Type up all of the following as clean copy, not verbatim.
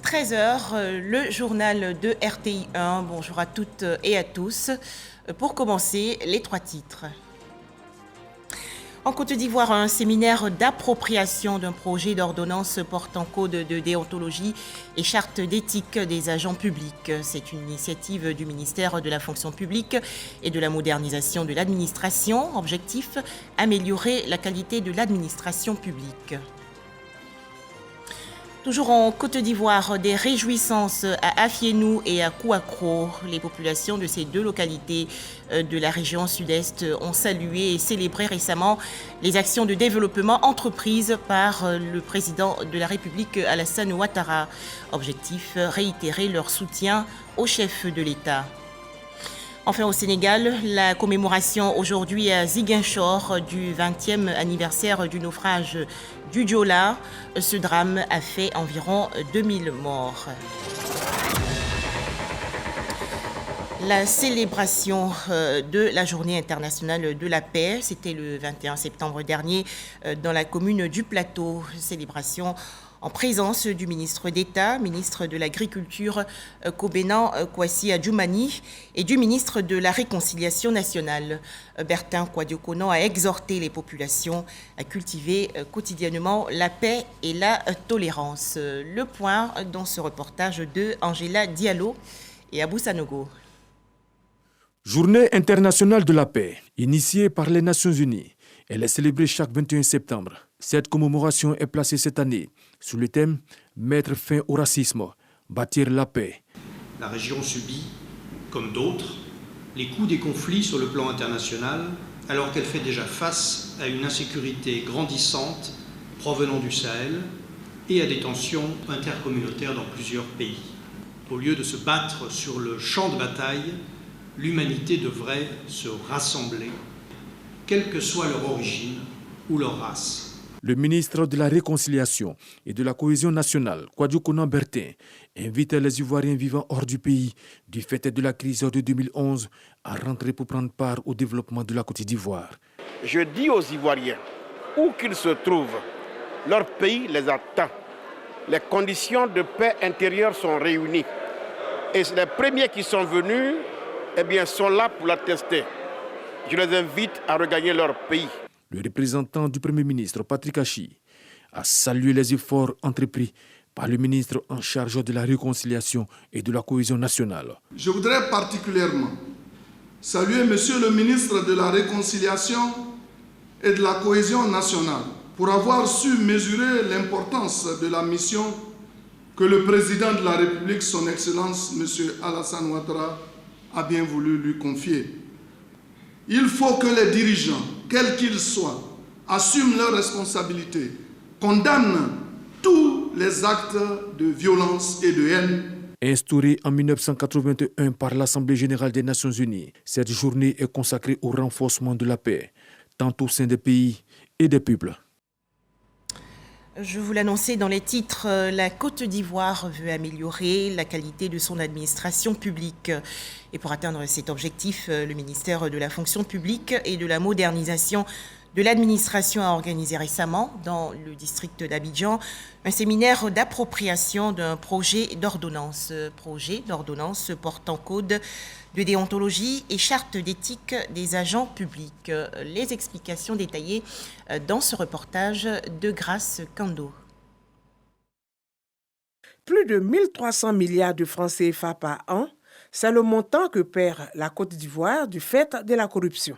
13 heures, le journal de RTI 1. Bonjour à toutes et à tous. Pour commencer, les trois titres. En Côte d'Ivoire, un séminaire d'appropriation d'un projet d'ordonnance portant code de déontologie et charte d'éthique des agents publics. C'est une initiative du ministère de la fonction publique et de la modernisation de l'administration. Objectif, améliorer la qualité de l'administration publique. Toujours en Côte d'Ivoire, des réjouissances à Afienou et à Kouakro. Les populations de ces deux localités de la région sud-est ont salué et célébré récemment les actions de développement entreprises par le président de la République Alassane Ouattara. Objectif, réitérer leur soutien au chef de l'État. Enfin, au Sénégal, la commémoration aujourd'hui à Ziguinchor du 20e anniversaire du naufrage du Joola. Ce drame a fait environ 2000 morts. La célébration de la Journée internationale de la paix, c'était le 21 septembre dernier dans la commune du Plateau. Célébration en présence du ministre d'État, ministre de l'Agriculture, Kobenan Kwasi Adjoumani, et du ministre de la Réconciliation nationale, Bertin Kwadiokonan, a exhorté les populations à cultiver quotidiennement la paix et la tolérance. Le point dans ce reportage de Angela Diallo et Abou Sanogo. Journée internationale de la paix, initiée par les Nations Unies. Elle est célébrée chaque 21 septembre. Cette commémoration est placée cette année sous le thème « Mettre fin au racisme, bâtir la paix ». La région subit, comme d'autres, les coûts des conflits sur le plan international, alors qu'elle fait déjà face à une insécurité grandissante provenant du Sahel et à des tensions intercommunautaires dans plusieurs pays. Au lieu de se battre sur le champ de bataille, l'humanité devrait se rassembler, quelle que soit leur origine ou leur race. Le ministre de la Réconciliation et de la Cohésion nationale, Kwadiokonan Bertin, invite les Ivoiriens vivant hors du pays, du fait de la crise de 2011, à rentrer pour prendre part au développement de la Côte d'Ivoire. Je dis aux Ivoiriens, où qu'ils se trouvent, leur pays les attend. Les conditions de paix intérieure sont réunies. Et les premiers qui sont venus, sont là pour l'attester. Je les invite à regagner leur pays. Le représentant du Premier ministre, Patrick Achi, a salué les efforts entrepris par le ministre en charge de la réconciliation et de la cohésion nationale. Je voudrais particulièrement saluer Monsieur le ministre de la Réconciliation et de la cohésion nationale pour avoir su mesurer l'importance de la mission que le président de la République, son Excellence Monsieur Alassane Ouattara, a bien voulu lui confier. Il faut que les dirigeants, quels qu'ils soient, assument leurs responsabilités, condamnent tous les actes de violence et de haine. Instaurée en 1981 par l'Assemblée générale des Nations unies, cette journée est consacrée au renforcement de la paix, tant au sein des pays et des peuples. Je vous l'annonçais dans les titres, la Côte d'Ivoire veut améliorer la qualité de son administration publique. Et pour atteindre cet objectif, le ministère de la fonction publique et de la modernisation de l'administration a organisé récemment, dans le district d'Abidjan, un séminaire d'appropriation d'un projet d'ordonnance portant code de déontologie et charte d'éthique des agents publics. Les explications détaillées dans ce reportage de Grace Kando. Plus de 1300 milliards de francs CFA par an, c'est le montant que perd la Côte d'Ivoire du fait de la corruption.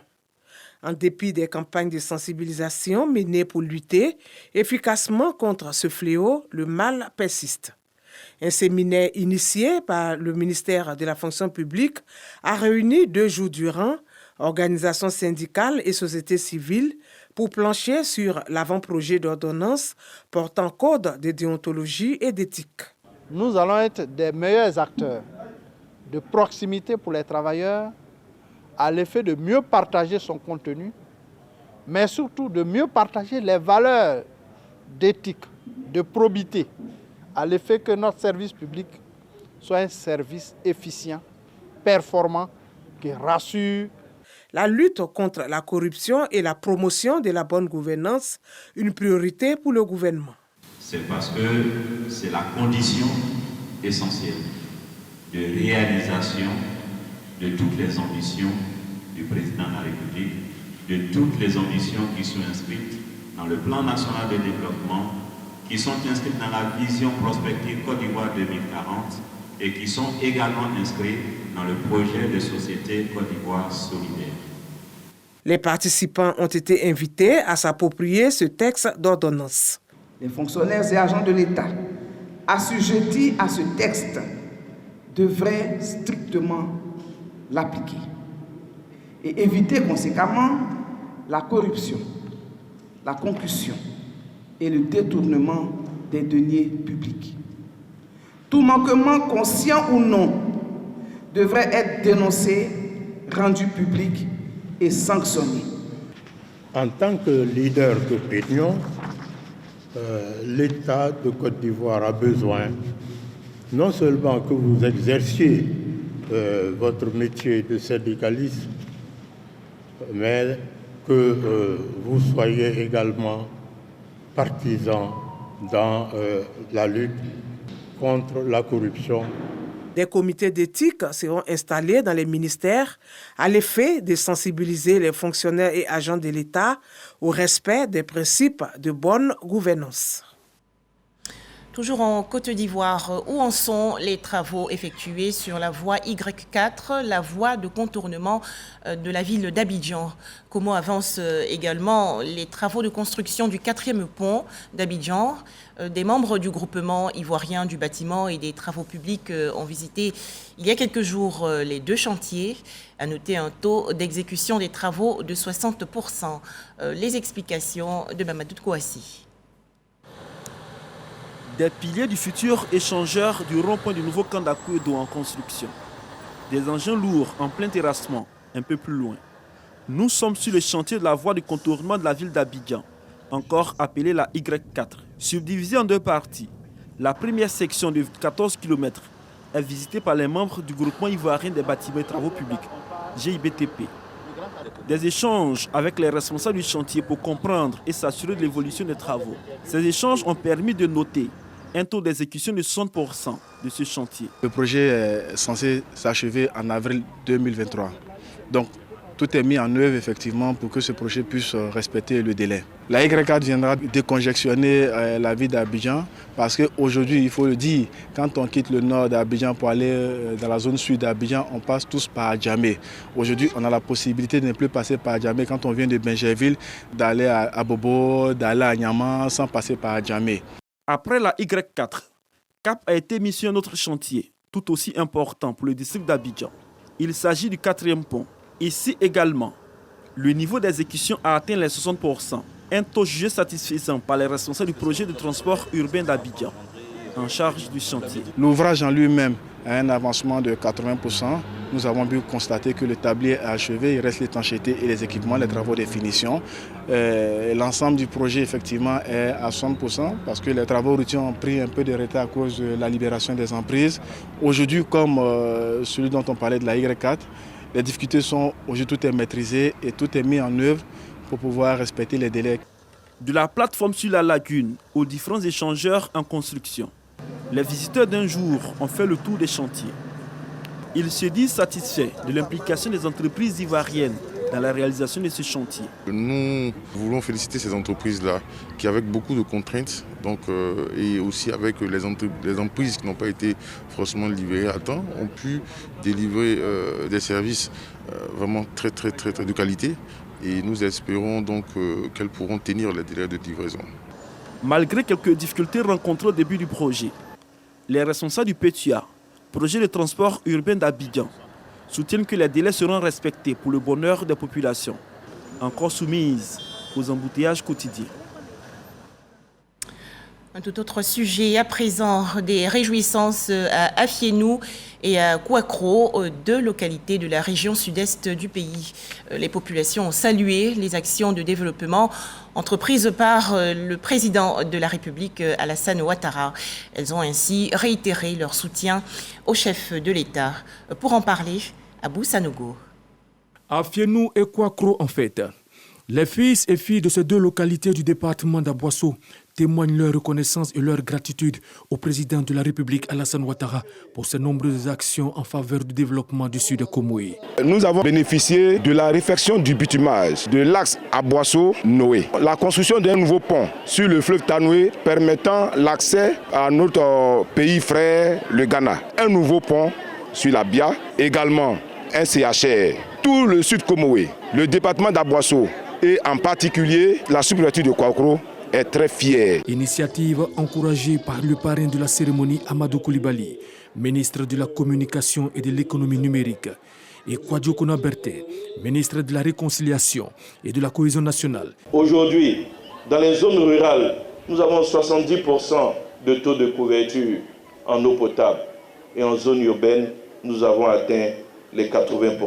En dépit des campagnes de sensibilisation menées pour lutter efficacement contre ce fléau, le mal persiste. Un séminaire initié par le ministère de la fonction publique a réuni 2 jours durant organisations syndicales et sociétés civiles pour plancher sur l'avant-projet d'ordonnance portant code de déontologie et d'éthique. Nous allons être des meilleurs acteurs de proximité pour les travailleurs, à l'effet de mieux partager son contenu, mais surtout de mieux partager les valeurs d'éthique, de probité, à l'effet que notre service public soit un service efficient, performant, qui rassure. La lutte contre la corruption et la promotion de la bonne gouvernance, une priorité pour le gouvernement. C'est parce que c'est la condition essentiel de réalisation de toutes les ambitions du président de la République, de toutes les ambitions qui sont inscrites dans le plan national de développement, qui sont inscrites dans la vision prospective Côte d'Ivoire 2040 et qui sont également inscrites dans le projet de société Côte d'Ivoire solidaire. Les participants ont été invités à s'approprier ce texte d'ordonnance. Les fonctionnaires et agents de l'État assujettis à ce texte devraient strictement l'appliquer et éviter conséquemment la corruption, la concussion et le détournement des deniers publics. Tout manquement, conscient ou non, devrait être dénoncé, rendu public et sanctionné. En tant que leader d'opinion, l'État de Côte d'Ivoire a besoin non seulement que vous exerciez votre métier de syndicaliste, mais que vous soyez également partisan dans la lutte contre la corruption. Des comités d'éthique seront installés dans les ministères à l'effet de sensibiliser les fonctionnaires et agents de l'État au respect des principes de bonne gouvernance. Toujours en Côte d'Ivoire, où en sont les travaux effectués sur la voie Y4, la voie de contournement de la ville d'Abidjan? Comment avancent également les travaux de construction du 4e pont d'Abidjan? Des membres du groupement ivoirien du bâtiment et des travaux publics ont visité il y a quelques jours les deux chantiers. À noter un taux d'exécution des travaux de 60%. Les explications de Mamadou Kouassi. Des piliers du futur échangeur du rond-point du nouveau camp d'Akouedo en construction. Des engins lourds en plein terrassement, un peu plus loin. Nous sommes sur le chantier de la voie de contournement de la ville d'Abidjan, encore appelée la Y4, subdivisée en deux parties. La première section de 14 km est visitée par les membres du groupement ivoirien des bâtiments et travaux publics, GIBTP. Des échanges avec les responsables du chantier pour comprendre et s'assurer de l'évolution des travaux. Ces échanges ont permis de noter un taux d'exécution de 60% de ce chantier. Le projet est censé s'achever en avril 2023. Donc, tout est mis en œuvre effectivement pour que ce projet puisse respecter le délai. La Y4 viendra décongestionner la ville d'Abidjan parce qu'aujourd'hui, il faut le dire, quand on quitte le nord d'Abidjan pour aller dans la zone sud d'Abidjan, on passe tous par Djamé. Aujourd'hui, on a la possibilité de ne plus passer par Djamé quand on vient de Benjerville, d'aller à Bobo, d'aller à Niamey sans passer par Djamé. Après la Y4, cap a été mis sur un autre chantier, tout aussi important pour le district d'Abidjan. Il s'agit du 4e pont. Ici également, le niveau d'exécution a atteint les 60%, un taux jugé satisfaisant par les responsables du projet de transport urbain d'Abidjan, en charge du chantier. L'ouvrage en lui-même a un avancement de 80%. Nous avons pu constater que le tablier est achevé, il reste l'étanchéité et les équipements, les travaux de finition. L'ensemble du projet effectivement est à 60% parce que les travaux routiers ont pris un peu de retard à cause de la libération des emprises. Aujourd'hui, comme celui dont on parlait de la Y4, les difficultés sont, aujourd'hui tout est maîtrisé et tout est mis en œuvre pour pouvoir respecter les délais. De la plateforme sur la lagune aux différents échangeurs en construction, les visiteurs d'un jour ont fait le tour des chantiers. Ils se disent satisfaits de l'implication des entreprises ivoiriennes dans la réalisation de ce chantier. Nous voulons féliciter ces entreprises-là qui, avec beaucoup de contraintes, et aussi avec les entreprises qui n'ont pas été forcément livrées à temps, ont pu délivrer des services vraiment très de qualité. Et nous espérons donc qu'elles pourront tenir les délais de livraison. Malgré quelques difficultés rencontrées au début du projet, les responsables du PETUA, projet de transport urbain d'Abidjan, soutiennent que les délais seront respectés pour le bonheur des populations, encore soumises aux embouteillages quotidiens. Un tout autre sujet à présent, des réjouissances à Afienou et à Kouakro, deux localités de la région sud-est du pays. Les populations ont salué les actions de développement entreprises par le président de la République, Alassane Ouattara. Elles ont ainsi réitéré leur soutien au chef de l'État. Pour en parler, Abou Sanogo. Afienou et Kouakro en fait. Les fils et filles de ces deux localités du département d'Aboissou témoignent leur reconnaissance et leur gratitude au président de la République Alassane Ouattara pour ses nombreuses actions en faveur du développement du sud de Komoé. Nous avons bénéficié de la réfection du bitumage de l'axe Aboisseau-Noé, la construction d'un nouveau pont sur le fleuve Tanoué permettant l'accès à notre pays frère, le Ghana. Un nouveau pont sur la Bia, également un CHR. Tout le sud Komoé, le département d'Aboisseau et en particulier la sous-préfecture de Kouakouro est très fière. Initiative encouragée par le parrain de la cérémonie Amadou Koulibaly, ministre de la Communication et de l'économie numérique, et Kwadjo Kona Berté, ministre de la Réconciliation et de la Cohésion nationale. Aujourd'hui, dans les zones rurales, nous avons 70% de taux de couverture en eau potable. Et en zone urbaine, nous avons atteint les 80%.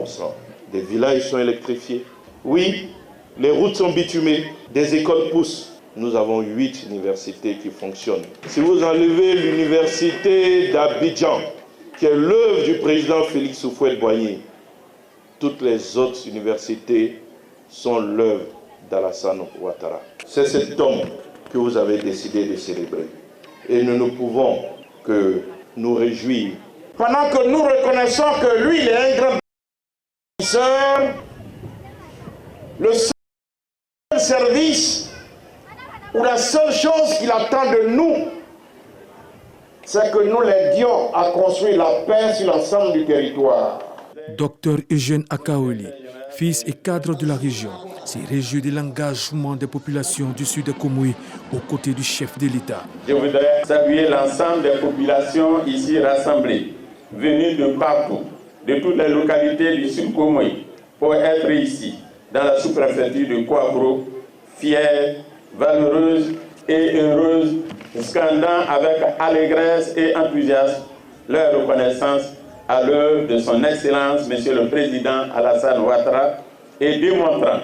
Des villages sont électrifiés. Oui, les routes sont bitumées, des écoles poussent. Nous avons 8 universités qui fonctionnent. Si vous enlevez l'université d'Abidjan, qui est l'œuvre du président Félix Houphouët-Boigny, toutes les autres universités sont l'œuvre d'Alassane Ouattara. C'est cet homme que vous avez décidé de célébrer. Et nous ne pouvons que nous réjouir. Pendant que nous reconnaissons que lui, il est un grand bénéficiaire, le seul service ou la seule chose qu'il attend de nous, c'est que nous l'aidions à construire la paix sur l'ensemble du territoire. Docteur Eugène Akaoli, fils et cadre de la région, s'est réjoui de l'engagement des populations du sud de Komoé aux côtés du chef de l'État. Je voudrais saluer l'ensemble des populations ici rassemblées, venues de partout, de toutes les localités du sud Komoé, pour être ici, dans la sous-préfecture de Kouakouro, fière, valeureuse et heureuse, scandant avec allégresse et enthousiasme leur reconnaissance à l'œuvre de son Excellence, Monsieur le Président Alassane Ouattara, et démontrant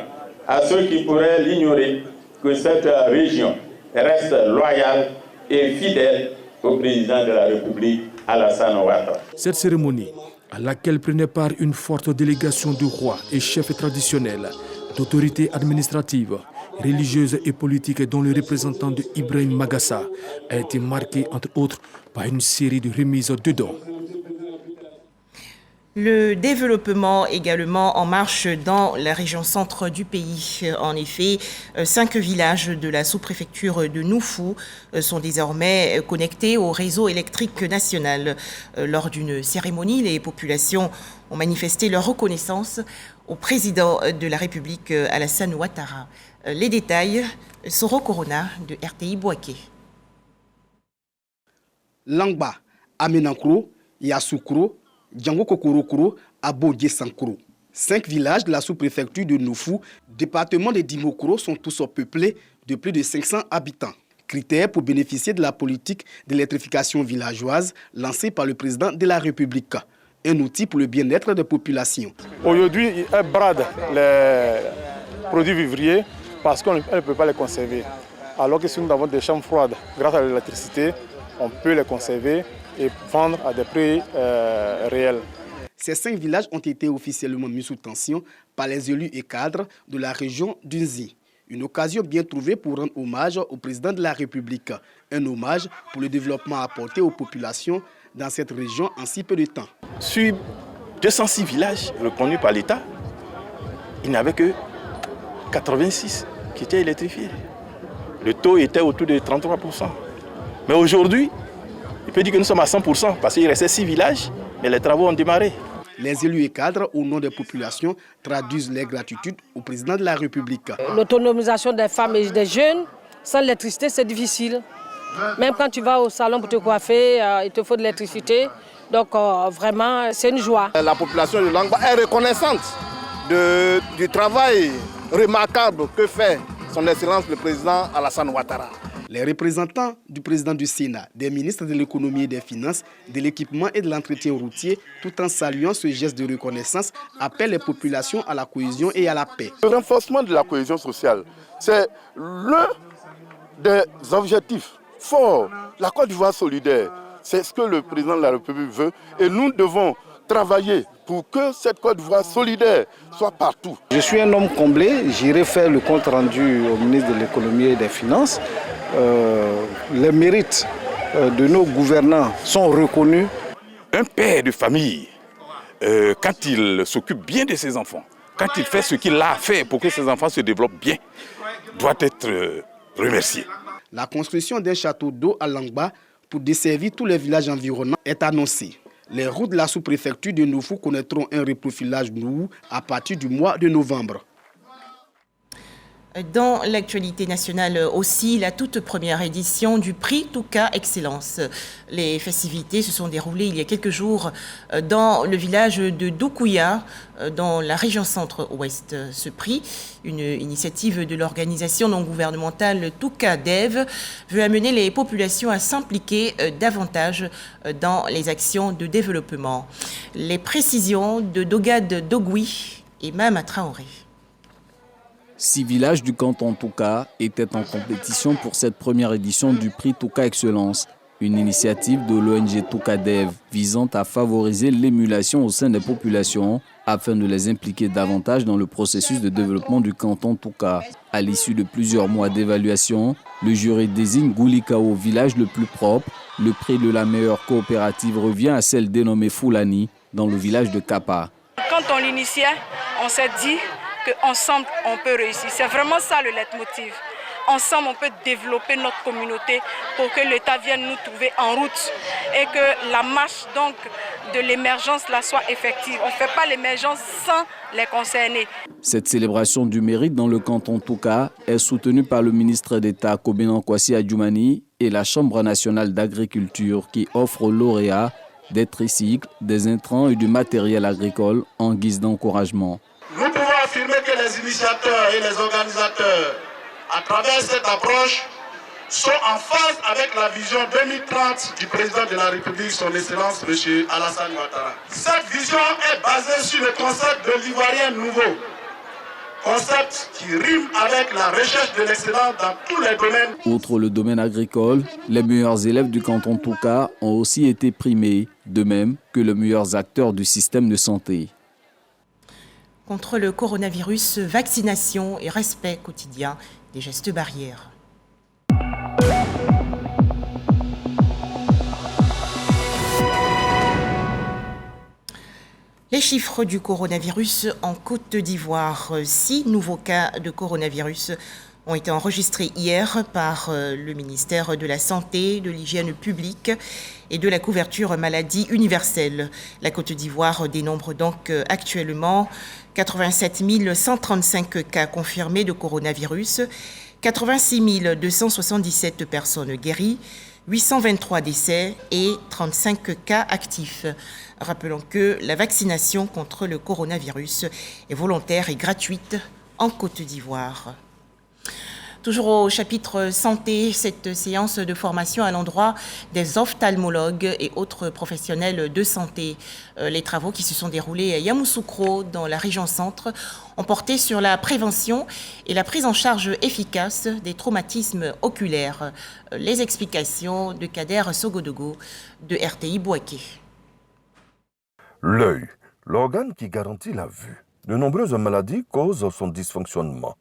à ceux qui pourraient l'ignorer que cette région reste loyale et fidèle au Président de la République Alassane Ouattara. Cette cérémonie, à laquelle prenait part une forte délégation de rois et chefs traditionnels, d'autorités administratives, religieuses et politiques dont le représentant de Ibrahim Magassa, a été marquée entre autres par une série de remises de dons. Le développement également en marche dans la région centre du pays. En effet, 5 villages de la sous-préfecture de Noufou sont désormais connectés au réseau électrique national. Lors d'une cérémonie, les populations ont manifesté leur reconnaissance au président de la République, Alassane Ouattara. Les détails, Soro Corona de RTI Bouaké. Langba, Amenankro, Yassoukro, Django Kokorokoro, Abodje Sankoro. 5 villages de la sous-préfecture de Noufou, département de Dimokoro, sont tous peuplés de plus de 500 habitants. Critère pour bénéficier de la politique d'électrification villageoise lancée par le président de la République. Un outil pour le bien-être des populations. Aujourd'hui, elle brade les produits vivriers parce qu'on ne peut pas les conserver. Alors que si nous avons des chambres froides, grâce à l'électricité, on peut les conserver et vendre à des prix réels. Ces 5 villages ont été officiellement mis sous tension par les élus et cadres de la région d'Unzi. Une occasion bien trouvée pour rendre hommage au président de la République. Un hommage pour le développement apporté aux populations dans cette région en si peu de temps. Sur 206 villages reconnus par l'État, il n'y avait que 86 qui étaient électrifiés. Le taux était autour de 33%. Mais aujourd'hui, il peut dire que nous sommes à 100% parce qu'il restait 6 villages, mais les travaux ont démarré. Les élus et cadres, au nom des populations, traduisent leur gratitude au président de la République. L'autonomisation des femmes et des jeunes, sans l'électricité, c'est difficile. Même quand tu vas au salon pour te coiffer, il te faut de l'électricité. Donc vraiment, c'est une joie. La population de Langba est reconnaissante du travail remarquable que fait son Excellence le président Alassane Ouattara. Les représentants du président du Sénat, des ministres de l'économie et des finances, de l'équipement et de l'entretien routier, tout en saluant ce geste de reconnaissance, appellent les populations à la cohésion et à la paix. Le renforcement de la cohésion sociale, c'est l'un des objectifs forts. La Côte d'Ivoire solidaire, c'est ce que le président de la République veut et nous devons travailler pour que cette Côte d'Ivoire solidaire soit partout. Je suis un homme comblé, j'irai faire le compte rendu au ministre de l'économie et des finances. les mérites de nos gouvernants sont reconnus. Un père de famille, quand il s'occupe bien de ses enfants, quand il fait ce qu'il a fait pour que ses enfants se développent bien, doit être remercié. La construction d'un château d'eau à Langba pour desservir tous les villages environnants est annoncée. Les routes de la sous-préfecture de Nofou connaîtront un reprofilage nouveau à partir du mois de novembre. Dans l'actualité nationale aussi, la toute première édition du prix Touka Excellence. Les festivités se sont déroulées il y a quelques jours dans le village de Doukouya, dans la région centre-ouest. Ce prix, une initiative de l'organisation non gouvernementale Touka Dev, veut amener les populations à s'impliquer davantage dans les actions de développement. Les précisions de Dogad Dogoui et Mama Traoré. 6 villages du canton Touka étaient en compétition pour cette première édition du prix Touka Excellence, une initiative de l'ONG Touka Dev visant à favoriser l'émulation au sein des populations afin de les impliquer davantage dans le processus de développement du canton Touka. À l'issue de plusieurs mois d'évaluation, le jury désigne Goulikao, village le plus propre. Le prix de la meilleure coopérative revient à celle dénommée Foulani dans le village de Kapa. Quand on l'initiait, on s'est dit qu'ensemble, on peut réussir. C'est vraiment ça le leitmotiv. Ensemble, on peut développer notre communauté pour que l'État vienne nous trouver en route et que la marche donc, de l'émergence là soit effective. On ne fait pas l'émergence sans les concernés. Cette célébration du mérite dans le canton Touka est soutenue par le ministre d'État Kobenan Kwasi Adjoumani et la Chambre nationale d'agriculture qui offre aux lauréats des tricycles, des intrants et du matériel agricole en guise d'encouragement. Nous pouvons affirmer que les initiateurs et les organisateurs, à travers cette approche, sont en phase avec la vision 2030 du président de la République, son Excellence, M. Alassane Ouattara. Cette vision est basée sur le concept de l'Ivoirien nouveau, concept qui rime avec la recherche de l'excellence dans tous les domaines. Outre le domaine agricole, les meilleurs élèves du canton Touka ont aussi été primés, de même que les meilleurs acteurs du système de santé. Contre le coronavirus, vaccination et respect quotidien des gestes barrières. Les chiffres du coronavirus en Côte d'Ivoire. 6 nouveaux cas de coronavirus ont été enregistrés hier par le ministère de la Santé, de l'Hygiène publique et de la couverture maladie universelle. La Côte d'Ivoire dénombre donc actuellement 87 135 cas confirmés de coronavirus, 86 277 personnes guéries, 823 décès et 35 cas actifs. Rappelons que la vaccination contre le coronavirus est volontaire et gratuite en Côte d'Ivoire. Toujours au chapitre santé, cette séance de formation à l'endroit des ophtalmologues et autres professionnels de santé. Les travaux qui se sont déroulés à Yamoussoukro, dans la région centre, ont porté sur la prévention et la prise en charge efficace des traumatismes oculaires. Les explications de Kader Sogodogo de RTI Bouaké. L'œil, l'organe qui garantit la vue. De nombreuses maladies causent son dysfonctionnement.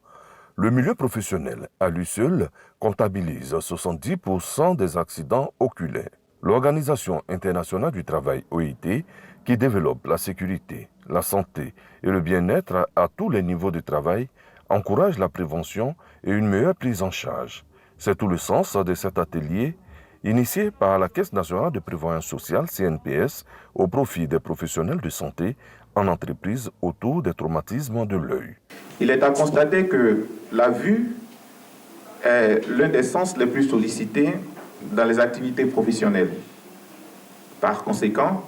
Le milieu professionnel, à lui seul, comptabilise 70% des accidents oculaires. L'Organisation internationale du travail, OIT, qui développe la sécurité, la santé et le bien-être à tous les niveaux de travail, encourage la prévention et une meilleure prise en charge. C'est tout le sens de cet atelier initié par la Caisse nationale de prévoyance sociale, CNPS, au profit des professionnels de santé en entreprise autour des traumatismes de l'œil. Il est à constater que la vue est l'un des sens les plus sollicités dans les activités professionnelles. Par conséquent,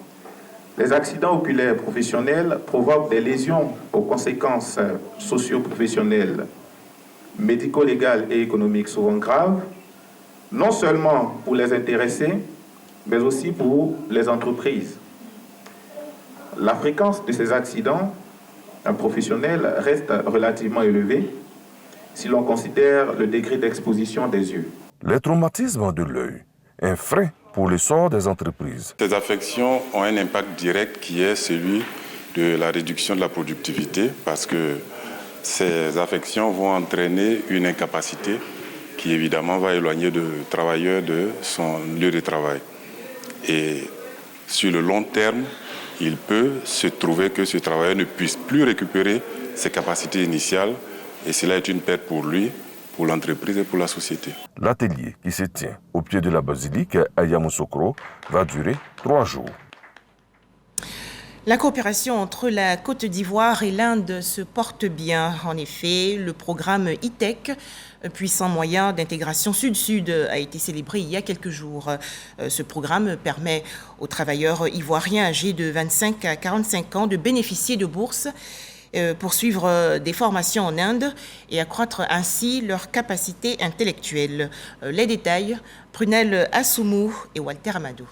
les accidents oculaires professionnels provoquent des lésions aux conséquences socio-professionnelles, médico-légales et économiques souvent graves, non seulement pour les intéressés, mais aussi pour les entreprises. La fréquence de ces accidents professionnels reste relativement élevée si l'on considère le degré d'exposition des yeux. Les traumatismes de l'œil, un frein pour l'essor des entreprises. Ces affections ont un impact direct qui est celui de la réduction de la productivité parce que ces affections vont entraîner une incapacité qui évidemment va éloigner le travailleur de son lieu de travail. Et sur le long terme, il peut se trouver que ce travailleur ne puisse plus récupérer ses capacités initiales et cela est une perte pour lui, pour l'entreprise et pour la société. L'atelier qui se tient au pied de la basilique à Yamoussoukro va durer 3 jours. La coopération entre la Côte d'Ivoire et l'Inde se porte bien. En effet, le programme ITEC, puissant moyen d'intégration sud-sud, a été célébré il y a quelques jours. Ce programme permet aux travailleurs ivoiriens âgés de 25 à 45 ans de bénéficier de bourses pour suivre des formations en Inde et accroître ainsi leurs capacités intellectuelles. Les détails, Prunel Assoumou et Walter Amadou.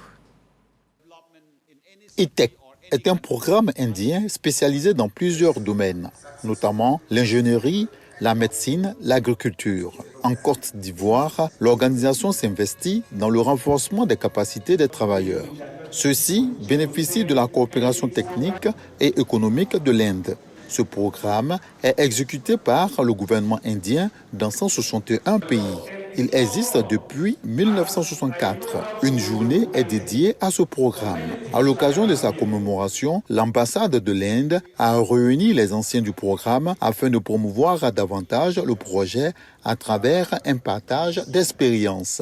ITEC est un programme indien spécialisé dans plusieurs domaines, notamment l'ingénierie, la médecine, l'agriculture. En Côte d'Ivoire, l'organisation s'investit dans le renforcement des capacités des travailleurs. Ceux-ci bénéficient de la coopération technique et économique de l'Inde. Ce programme est exécuté par le gouvernement indien dans 161 pays. Il existe depuis 1964. Une journée est dédiée à ce programme. À l'occasion de sa commémoration, l'ambassade de l'Inde a réuni les anciens du programme afin de promouvoir davantage le projet à travers un partage d'expériences.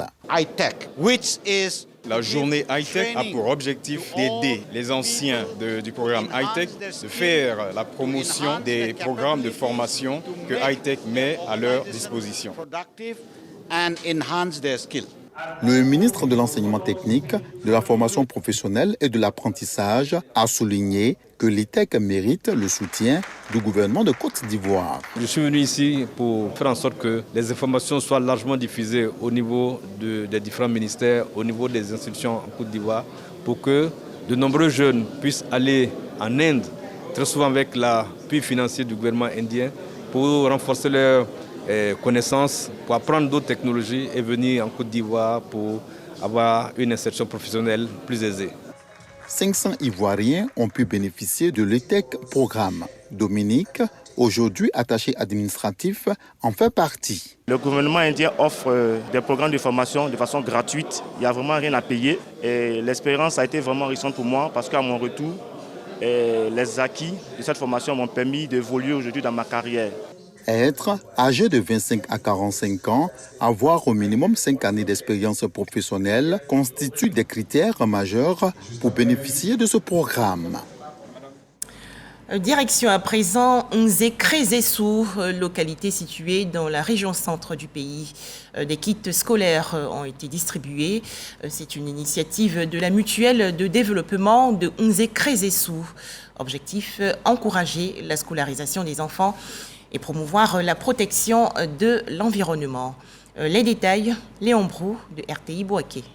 La journée high-tech a pour objectif d'aider les anciens du programme high-tech de faire la promotion des programmes de formation que high-tech met à leur disposition. Le ministre de l'Enseignement technique, de la formation professionnelle et de l'apprentissage a souligné que l'ITEC mérite le soutien du gouvernement de Côte d'Ivoire. Je suis venu ici pour faire en sorte que les informations soient largement diffusées au niveau des différents ministères, au niveau des institutions en Côte d'Ivoire, pour que de nombreux jeunes puissent aller en Inde, très souvent avec l'appui financier du gouvernement indien, pour renforcer leur connaissances, pour apprendre d'autres technologies et venir en Côte d'Ivoire pour avoir une insertion professionnelle plus aisée. 500 Ivoiriens ont pu bénéficier de l'ITEC programme. Dominique, aujourd'hui attaché administratif, en fait partie. Le gouvernement indien offre des programmes de formation de façon gratuite. Il n'y a vraiment rien à payer. Et l'expérience a été vraiment enrichissante pour moi parce qu'à mon retour, les acquis de cette formation m'ont permis d'évoluer aujourd'hui dans ma carrière. Être âgé de 25 à 45 ans, avoir au minimum 5 années d'expérience professionnelle constituent des critères majeurs pour bénéficier de ce programme. Direction à présent Nzé-Krésessou, localité située dans la région centre du pays. Des kits scolaires ont été distribués. C'est une initiative de la mutuelle de développement de Nzé-Krésessou. Objectif, encourager la scolarisation des enfants et promouvoir la protection de l'environnement. Les détails, Léon Brou de RTI Bouaké.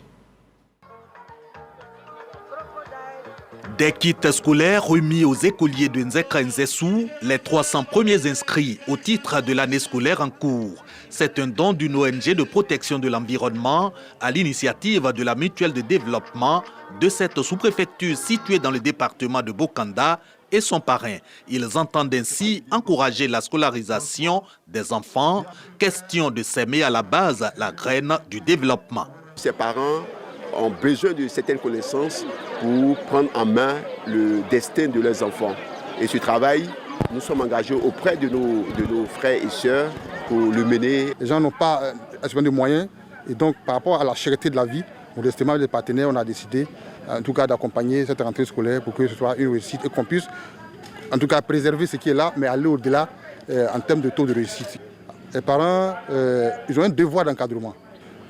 Des kits scolaires remis aux écoliers de Nzé-Krésessou, les 300 premiers inscrits au titre de l'année scolaire en cours. C'est un don d'une ONG de protection de l'environnement à l'initiative de la mutuelle de développement de cette sous-préfecture située dans le département de Bokanda et son parrain. Ils entendent ainsi encourager la scolarisation des enfants, question de s'aimer à la base la graine du développement. Ces parents ont besoin de certaines connaissances pour prendre en main le destin de leurs enfants. Et ce travail, nous sommes engagés auprès de nos frères et sœurs pour le mener. Les gens n'ont pas de moyens et donc par rapport à la cherté de la vie, modestement avec les partenaires, on a décidé en tout cas d'accompagner cette rentrée scolaire pour que ce soit une réussite et qu'on puisse en tout cas préserver ce qui est là, mais aller au-delà en termes de taux de réussite. Les parents, ils ont un devoir d'encadrement.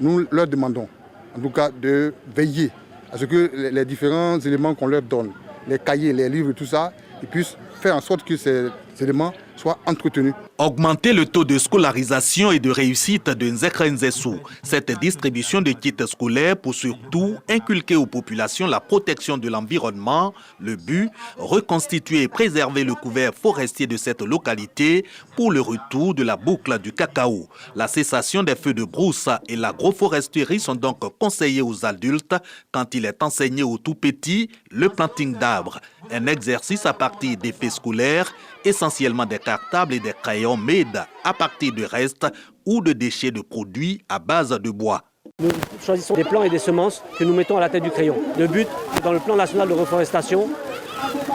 Nous leur demandons en tout cas de veiller à ce que les différents éléments qu'on leur donne, les cahiers, les livres, tout ça, ils puissent faire en sorte que ces éléments soient entretenus. Augmenter le taux de scolarisation et de réussite de Nzé-Krésessou. Cette distribution de kits scolaires pour surtout inculquer aux populations la protection de l'environnement. Le but, reconstituer et préserver le couvert forestier de cette localité pour le retour de la boucle du cacao. La cessation des feux de brousse et l'agroforesterie sont donc conseillés aux adultes quand il est enseigné aux tout petits le planting d'arbres. Un exercice à partir des papier scolaire, essentiellement des cartables et des crayons made à partir de restes ou de déchets de produits à base de bois. Nous choisissons des plants et des semences que nous mettons à la tête du crayon. Le but, dans le plan national de reforestation,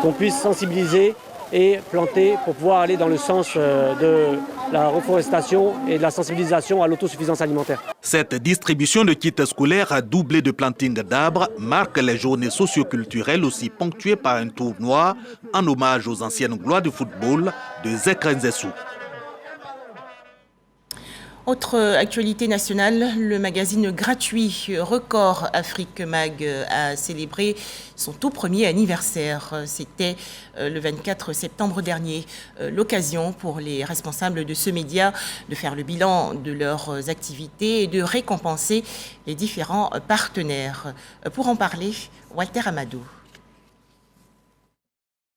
qu'on puisse sensibiliser et planter pour pouvoir aller dans le sens de la reforestation et de la sensibilisation à l'autosuffisance alimentaire. Cette distribution de kits scolaires doublée de planting d'arbres marque les journées socioculturelles aussi ponctuées par un tournoi en hommage aux anciennes gloires du football de Zekren Zessou. Autre actualité nationale, le magazine gratuit Record Afrique Mag a célébré son tout premier anniversaire. C'était le 24 septembre dernier. L'occasion pour les responsables de ce média de faire le bilan de leurs activités et de récompenser les différents partenaires. Pour en parler, Walter Amadou.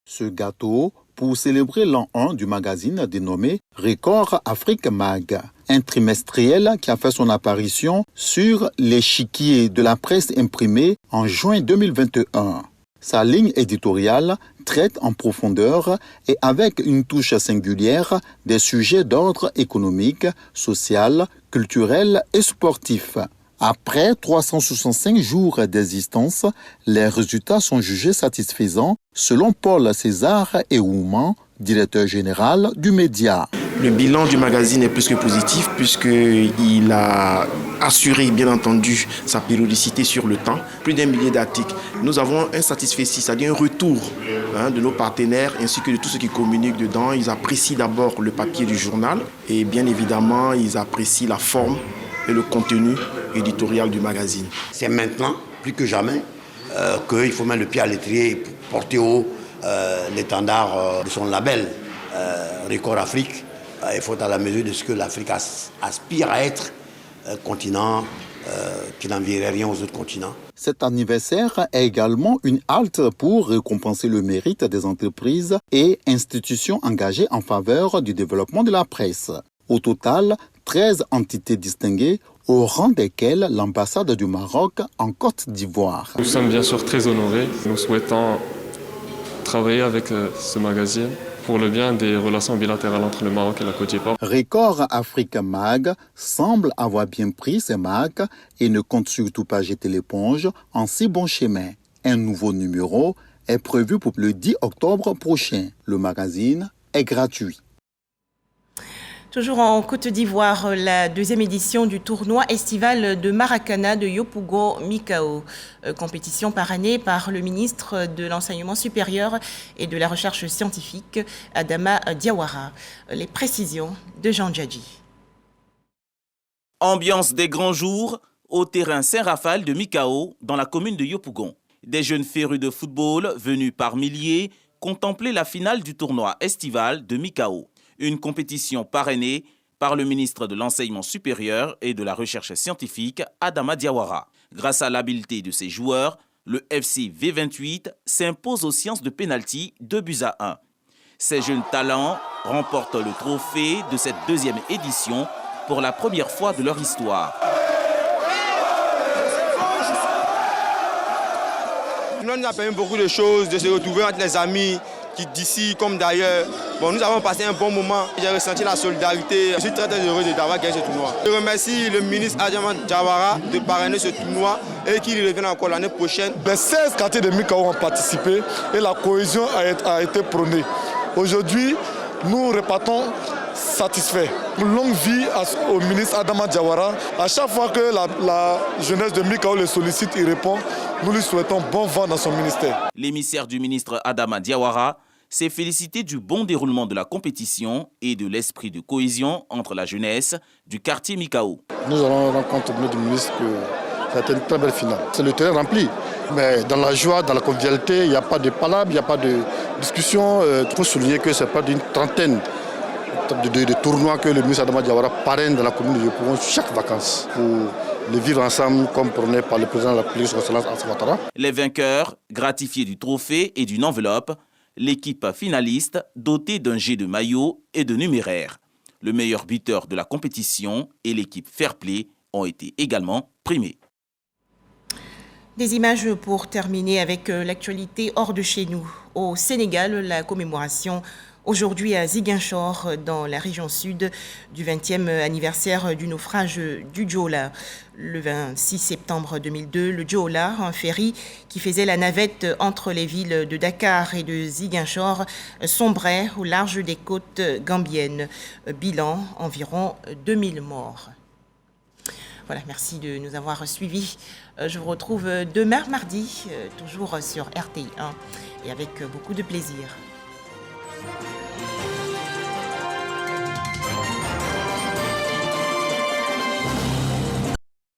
Ce gâteau pour célébrer l'an 1 du magazine dénommé Record Afrique Mag, un trimestriel qui a fait son apparition sur l'échiquier de la presse imprimée en juin 2021. Sa ligne éditoriale traite en profondeur et avec une touche singulière des sujets d'ordre économique, social, culturel et sportif. Après 365 jours d'existence, les résultats sont jugés satisfaisants selon Paul César Eouman, directeur général du média. Le bilan du magazine est plus que positif puisqu'il a assuré bien entendu sa périodicité sur le temps, plus d'1 millier d'articles. Nous avons un satisfecit, c'est-à-dire un retour de nos partenaires ainsi que de tous ceux qui communiquent dedans. Ils apprécient d'abord le papier du journal et bien évidemment ils apprécient la forme et le contenu éditorial du magazine. C'est maintenant, plus que jamais, qu'il faut mettre le pied à l'étrier pour porter haut l'étendard de son label Record Afrique. Il faut à la mesure de ce que l'Afrique aspire à être, un continent qui n'envierait rien aux autres continents. Cet anniversaire est également une halte pour récompenser le mérite des entreprises et institutions engagées en faveur du développement de la presse. Au total, 13 entités distinguées, au rang desquelles l'ambassade du Maroc en Côte d'Ivoire. Nous sommes bien sûr très honorés. Nous souhaitons travailler avec ce magazine pour le bien des relations bilatérales entre le Maroc et la Côte d'Ivoire. Record Afrique Mag semble avoir bien pris ses marques et ne compte surtout pas jeter l'éponge en si bon chemin. Un nouveau numéro est prévu pour le 10 octobre prochain. Le magazine est gratuit. Toujours en Côte d'Ivoire, la deuxième édition du tournoi estival de Maracana de Yopougon Mikao. Compétition parrainée par le ministre de l'Enseignement supérieur et de la Recherche scientifique, Adama Diawara. Les précisions de Jean Djadji. Ambiance des grands jours au terrain Saint-Raphaël de Mikao, dans la commune de Yopougon. Des jeunes férus de football venus par milliers contemplaient la finale du tournoi estival de Mikao. Une compétition parrainée par le ministre de l'Enseignement supérieur et de la Recherche scientifique, Adama Diawara. Grâce à l'habileté de ses joueurs, le FC V28 s'impose aux sciences de pénalty 2-1. Ces jeunes talents remportent le trophée de cette deuxième édition pour la première fois de leur histoire. Nous nous a permis beaucoup de choses, de se retrouver entre les amis qui d'ici comme d'ailleurs. Bon, nous avons passé un bon moment. J'ai ressenti la solidarité. Je suis très heureux d'avoir gagné ce tournoi. Je remercie le ministre Adama Diawara de parrainer ce tournoi et qu'il revienne encore l'année prochaine. Les 16 quartiers de Mikao ont participé et la cohésion a été prônée. Aujourd'hui, nous repartons satisfaits. Longue vie au ministre Adama Diawara. À chaque fois que la jeunesse de Mikao le sollicite, il répond. Nous lui souhaitons bon vent dans son ministère. L'émissaire du ministre Adama Diawara s'est félicité du bon déroulement de la compétition et de l'esprit de cohésion entre la jeunesse du quartier Mikao. Nous allons rendre compte du ministre que c'était une très belle finale. C'est le terrain rempli, mais dans la joie, dans la convivialité, il n'y a pas de palabres, il n'y a pas de discussion. Il faut souligner que c'est pas d'une trentaine de tournois que le ministre Adama Diawara parraine dans la commune de Yopougon chaque vacances pour les vivre ensemble comme prôné par le président de la République, son Excellence Alassane Ouattara. Les vainqueurs, gratifiés du trophée et d'une enveloppe, l'équipe finaliste dotée d'un jet de maillot et de numéraire. Le meilleur buteur de la compétition et l'équipe Fair Play ont été également primés. Des images pour terminer avec l'actualité hors de chez nous. Au Sénégal, la commémoration aujourd'hui à Ziguinchor, dans la région sud, du 20e anniversaire du naufrage du Joola. Le 26 septembre 2002, le Joola, un ferry qui faisait la navette entre les villes de Dakar et de Ziguinchor, sombrait au large des côtes gambiennes. Bilan, environ 2000 morts. Voilà, merci de nous avoir suivis. Je vous retrouve demain mardi, toujours sur RTI 1 et avec beaucoup de plaisir.